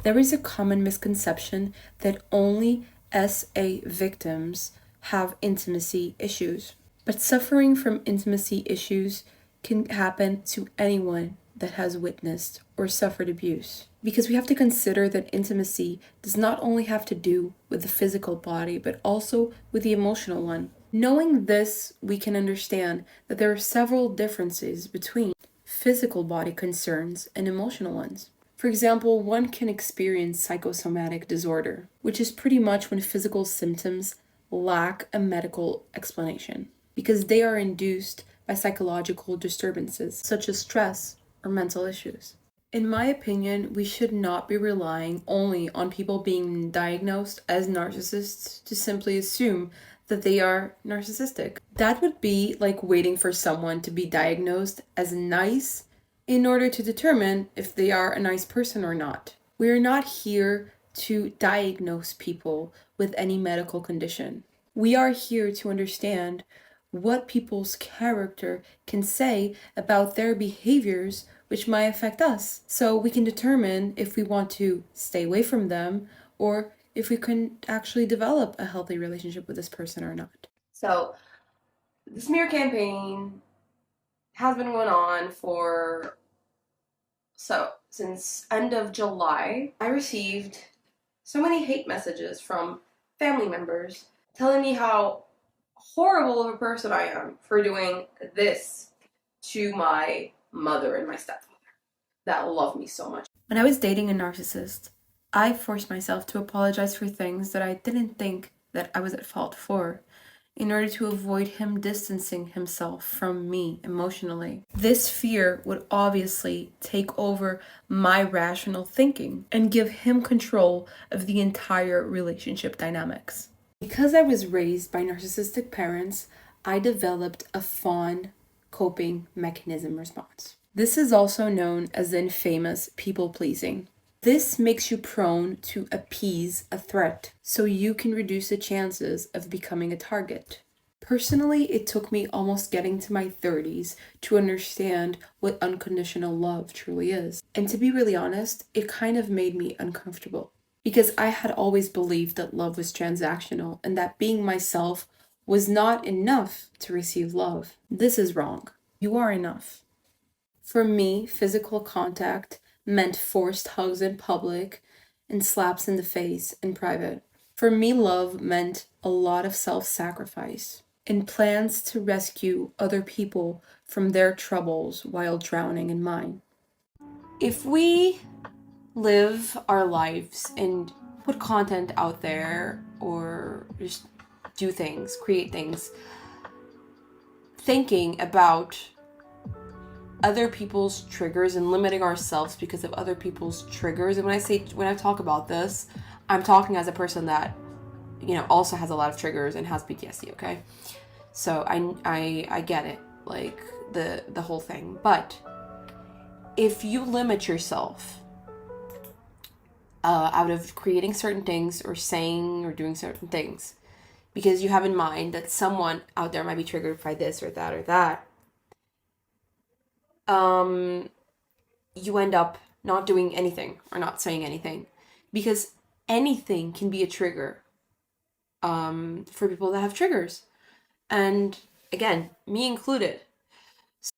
There is a common misconception that only SA victims have intimacy issues. But suffering from intimacy issues can happen to anyone that has witnessed or suffered abuse. Because we have to consider that intimacy does not only have to do with the physical body, but also with the emotional one. Knowing this, we can understand that there are several differences between physical body concerns and emotional ones. For example, one can experience psychosomatic disorder, which is pretty much when physical symptoms lack a medical explanation, because they are induced by psychological disturbances, such as stress or mental issues. In my opinion, we should not be relying only on people being diagnosed as narcissists to simply assume that they are narcissistic. That would be like waiting for someone to be diagnosed as nice in order to determine if they are a nice person or not. We are not here to diagnose people with any medical condition. We are here to understand what people's character can say about their behaviors which might affect us. So we can determine if we want to stay away from them or if we can actually develop a healthy relationship with this person or not. So the smear campaign has been going on since end of July. I received so many hate messages from family members telling me how horrible of a person I am for doing this to my mother and my stepfather that love me so much. When I was dating a narcissist, I forced myself to apologize for things that I didn't think that I was at fault for, in order to avoid him distancing himself from me emotionally. This fear would obviously take over my rational thinking and give him control of the entire relationship dynamics. Because I was raised by narcissistic parents, I developed a fawn coping mechanism response. This is also known as the infamous people-pleasing. This makes you prone to appease a threat, so you can reduce the chances of becoming a target. Personally, it took me almost getting to my 30s to understand what unconditional love truly is. And to be really honest, it kind of made me uncomfortable, because I had always believed that love was transactional and that being myself was not enough to receive love. This is wrong. You are enough. For me, physical contact meant forced hugs in public and slaps in the face in private. For me, love meant a lot of self-sacrifice and plans to rescue other people from their troubles while drowning in mine. If we live our lives and put content out there or just do things, create things, thinking about other people's triggers and limiting ourselves because of other people's triggers. And when I talk about this, I'm talking as a person that, also has a lot of triggers and has PTSD, okay? So I get it, like the whole thing. But if you limit yourself out of creating certain things or saying or doing certain things because you have in mind that someone out there might be triggered by this or that or that, you end up not doing anything or not saying anything, because anything can be a trigger for people that have triggers, and again, me included.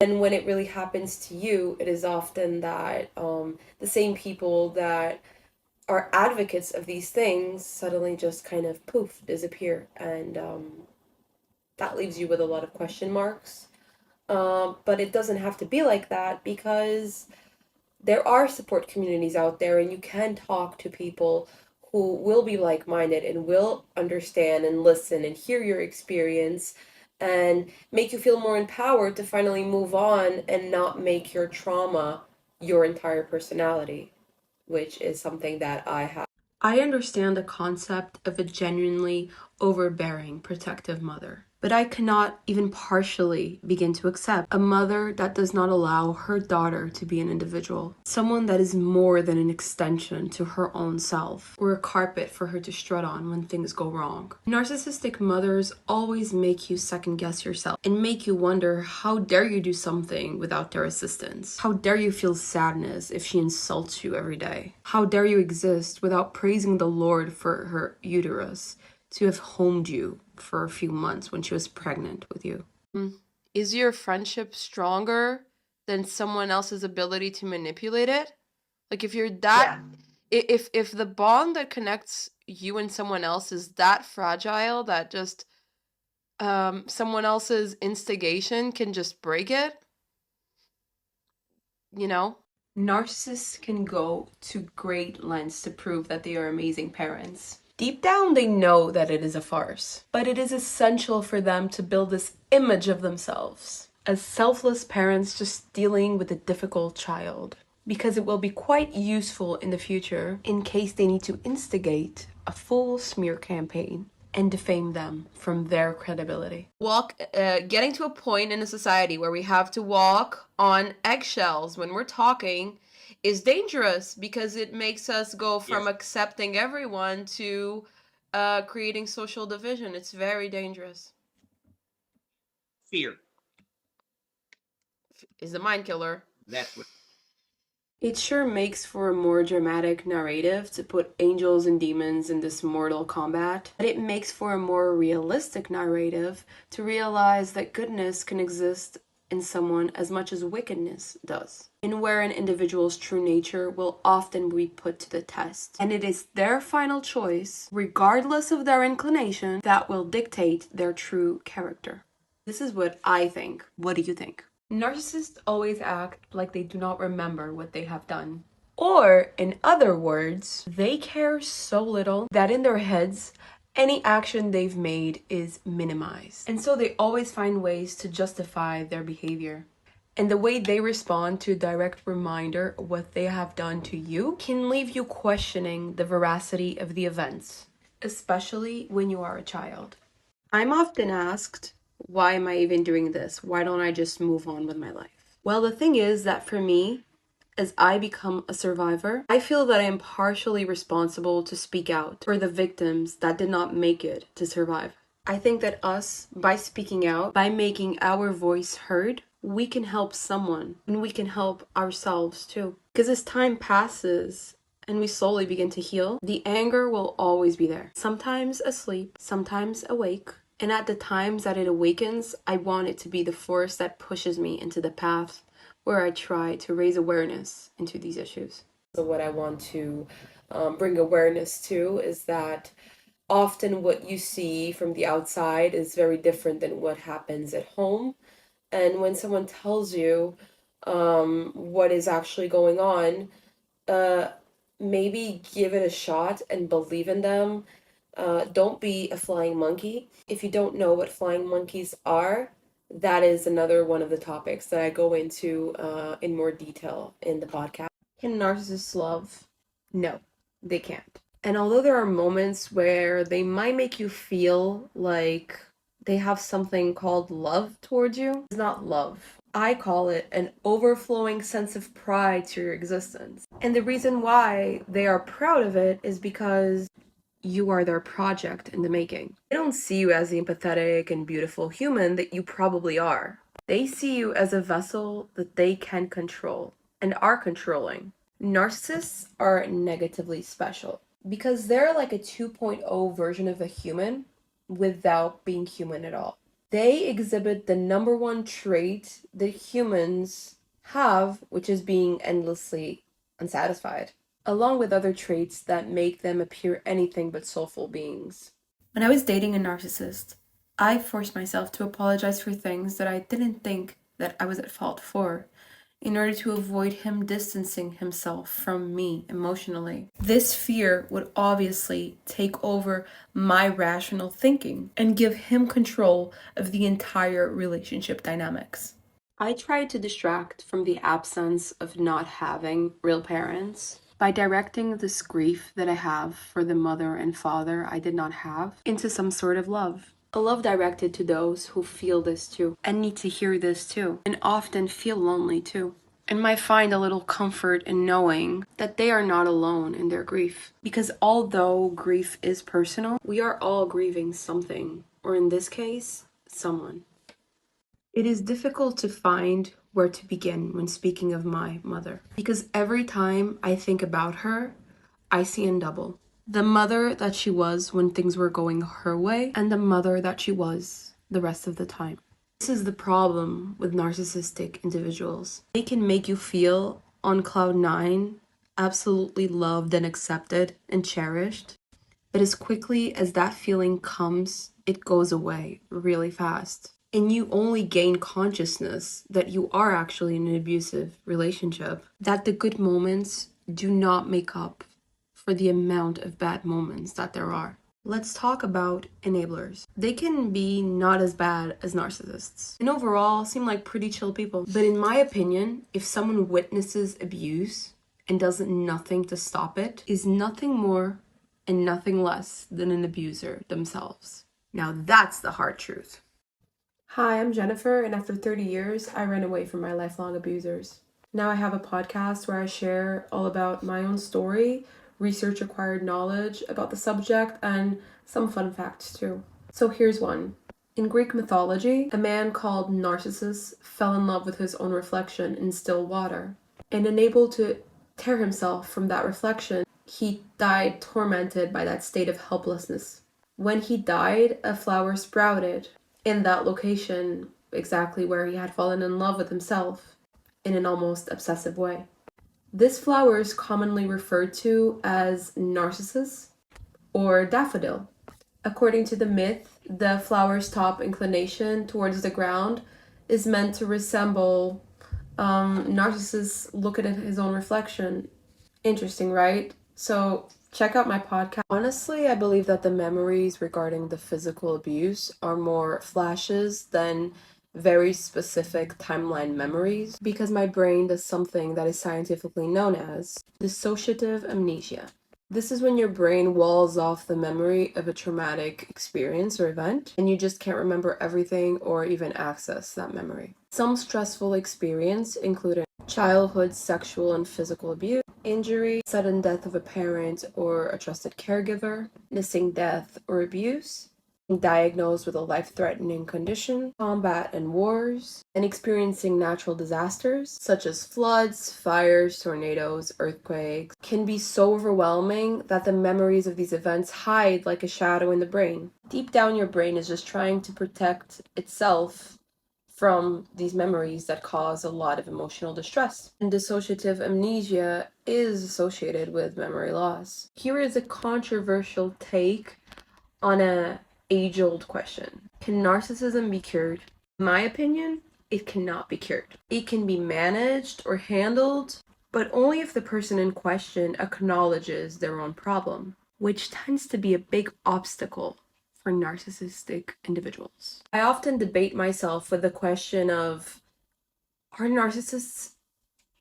And when it really happens to you, it is often that the same people that are advocates of these things suddenly just kind of poof disappear, and that leaves you with a lot of question marks. But it doesn't have to be like that, because there are support communities out there, and you can talk to people who will be like-minded and will understand and listen and hear your experience and make you feel more empowered to finally move on and not make your trauma your entire personality, which is something that I have. I understand the concept of a genuinely overbearing, protective mother, but But I cannot even partially begin to accept a mother that does not allow her daughter to be an individual, someone that is more than an extension to her own self, or a carpet for her to strut on when things go wrong. Narcissistic mothers always make you second guess yourself and make you wonder, how dare you do something without their assistance? How dare you feel sadness if she insults you every day? How dare you exist without praising the Lord for her uterus, to have homed you for a few months when she was pregnant with you? Is your friendship stronger than someone else's ability to manipulate it? Like, if you're that, if the bond that connects you and someone else is that fragile that just someone else's instigation can just break it, you know? Narcissists can go to great lengths to prove that they are amazing parents. Deep down, they know that it is a farce, but it is essential for them to build this image of themselves as selfless parents just dealing with a difficult child, because it will be quite useful in the future in case they need to instigate a full smear campaign and defame them from their credibility. Getting to a point in a society where we have to walk on eggshells when we're talking is dangerous, because it makes us go from accepting everyone to creating social division. It's very dangerous. Fear is the mind killer. That's what. It sure makes for a more dramatic narrative to put angels and demons in this mortal combat, but it makes for a more realistic narrative to realize that goodness can exist in someone as much as wickedness does, and where an individual's true nature will often be put to the test. And it is their final choice, regardless of their inclination, that will dictate their true character. This is what I think. What do you think? Narcissists always act like they do not remember what they have done. Or, in other words, they care so little that in their heads, any action they've made is minimized. And so they always find ways to justify their behavior. And the way they respond to a direct reminder of what they have done to you can leave you questioning the veracity of the events, especially when you are a child. I'm often asked, why am I even doing this? Why don't I just move on with my life? Well, the thing is that for me, as I become a survivor, I feel that I am partially responsible to speak out for the victims that did not make it to survive. I think that us, by speaking out, by making our voice heard, we can help someone, and we can help ourselves too. Because as time passes and we slowly begin to heal, the anger will always be there. Sometimes asleep, sometimes awake. And at the times that it awakens, I want it to be the force that pushes me into the path where I try to raise awareness into these issues. So what I want to bring awareness to is that often what you see from the outside is very different than what happens at home. And when someone tells you what is actually going on, maybe give it a shot and believe in them. Don't be a flying monkey. If you don't know what flying monkeys are, that is another one of the topics that I go into in more detail in the podcast. Can narcissists love? No, they can't. And although there are moments where they might make you feel like they have something called love towards you, it's not love. I call it an overflowing sense of pride to your existence. And the reason why they are proud of it is because you are their project in the making. They don't see you as the empathetic and beautiful human that you probably are. They see you as a vessel that they can control and are controlling. Narcissists are negatively special because they're like a 2.0 version of a human without being human at all. They exhibit the number one trait that humans have, which is being endlessly unsatisfied, along with other traits that make them appear anything but soulful beings. When I was dating a narcissist, I forced myself to apologize for things that I didn't think that I was at fault for, in order to avoid him distancing himself from me emotionally. This fear would obviously take over my rational thinking and give him control of the entire relationship dynamics. I tried to distract from the absence of not having real parents by directing this grief that I have for the mother and father I did not have into some sort of love. A love directed to those who feel this too, and need to hear this too, and often feel lonely too, and might find a little comfort in knowing that they are not alone in their grief. Because although grief is personal, we are all grieving something, or in this case, someone. It is difficult to find where to begin when speaking of my mother, because every time I think about her, I see in double. The mother that she was when things were going her way, and the mother that she was the rest of the time. This is the problem with narcissistic individuals. They can make you feel on cloud nine, absolutely loved and accepted and cherished. But as quickly as that feeling comes, it goes away really fast. And you only gain consciousness that you are actually in an abusive relationship, that the good moments do not make up for the amount of bad moments that there are. Let's talk about enablers. They can be not as bad as narcissists, and overall seem like pretty chill people. But in my opinion, if someone witnesses abuse and does nothing to stop it, is nothing more and nothing less than an abuser themselves. Now that's the hard truth. Hi, I'm Jennifer, and after 30 years, I ran away from my lifelong abusers. Now I have a podcast where I share all about my own story, research acquired knowledge about the subject, and some fun facts too. So here's one. In Greek mythology, a man called Narcissus fell in love with his own reflection in still water, and unable to tear himself from that reflection, he died tormented by that state of helplessness. When he died, a flower sprouted in that location, exactly where he had fallen in love with himself in an almost obsessive way. This flower is commonly referred to as Narcissus or daffodil. According to the myth, the flower's top inclination towards the ground is meant to resemble Narcissus looking at his own reflection. Interesting, right? So check out my podcast. Honestly, I believe that the memories regarding the physical abuse are more flashes than very specific timeline memories, because my brain does something that is scientifically known as dissociative amnesia. This is when your brain walls off the memory of a traumatic experience or event, and you just can't remember everything or even access that memory. Some stressful experience including childhood sexual and physical abuse, injury, sudden death of a parent or a trusted caregiver, missing death or abuse, diagnosed with a life-threatening condition, combat and wars, and experiencing natural disasters such as floods, fires, tornadoes, earthquakes can be so overwhelming that the memories of these events hide like a shadow in the brain. Deep down, your brain is just trying to protect itself from these memories that cause a lot of emotional distress. And dissociative amnesia is associated with memory loss. Here is a controversial take on a age-old question. Can narcissism be cured? In my opinion, it cannot be cured. It can be managed or handled, but only if the person in question acknowledges their own problem, which tends to be a big obstacle for narcissistic individuals. I often debate myself with the question of, are narcissists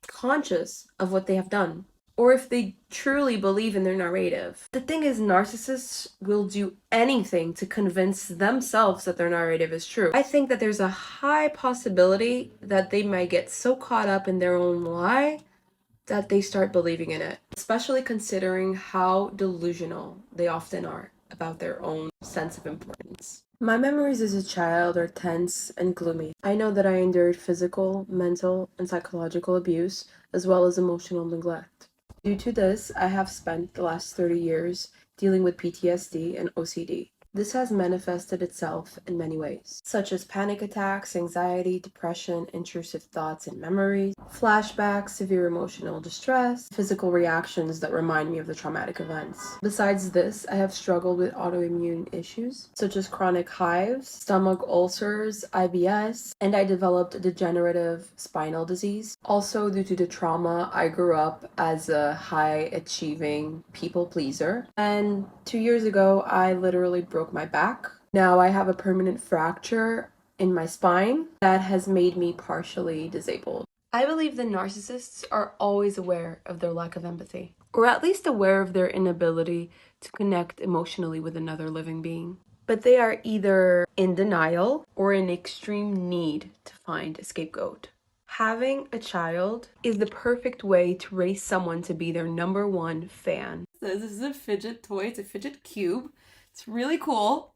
conscious of what they have done? Or if they truly believe in their narrative. The thing is, narcissists will do anything to convince themselves that their narrative is true. I think that there's a high possibility that they might get so caught up in their own lie that they start believing in it, especially considering how delusional they often are about their own sense of importance. My memories as a child are tense and gloomy. I know that I endured physical, mental, and psychological abuse, as well as emotional neglect. Due to this, I have spent the last 30 years dealing with PTSD and OCD. This has manifested itself in many ways, such as panic attacks, anxiety, depression, intrusive thoughts and memories, flashbacks, severe emotional distress, physical reactions that remind me of the traumatic events. Besides this, I have struggled with autoimmune issues, such as chronic hives, stomach ulcers, IBS, and I developed degenerative spinal disease. Also, due to the trauma, I grew up as a high-achieving people pleaser, and 2 years ago, I literally broke my back. Now I have a permanent fracture in my spine that has made me partially disabled. I believe that narcissists are always aware of their lack of empathy, or at least aware of their inability to connect emotionally with another living being. but they are either in denial or in extreme need to find a scapegoat. Having a child is the perfect way to raise someone to be their number one fan. This is a fidget toy. It's a fidget cube. It's really cool.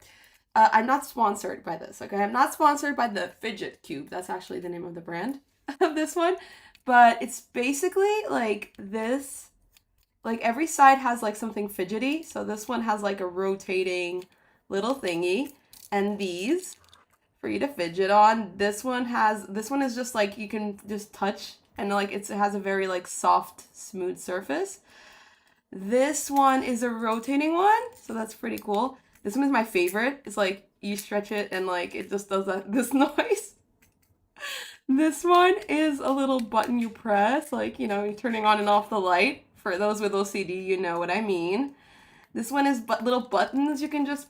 I'm not sponsored by this, okay? I'm not sponsored by the fidget cube. That's actually the name of the brand of this one. But it's basically like this. Like every side has like something fidgety. So this one has like a rotating little thingy. And these for you to fidget on. This one is just like you can just touch and like it has a very like soft, smooth surface. This one is a rotating one, so that's pretty cool. This one is my favorite. It's like you stretch it and like it just does this noise. This one is a little button you press, like, you know, you're turning on and off the light. For those with OCD, you know what I mean. This one is little buttons you can just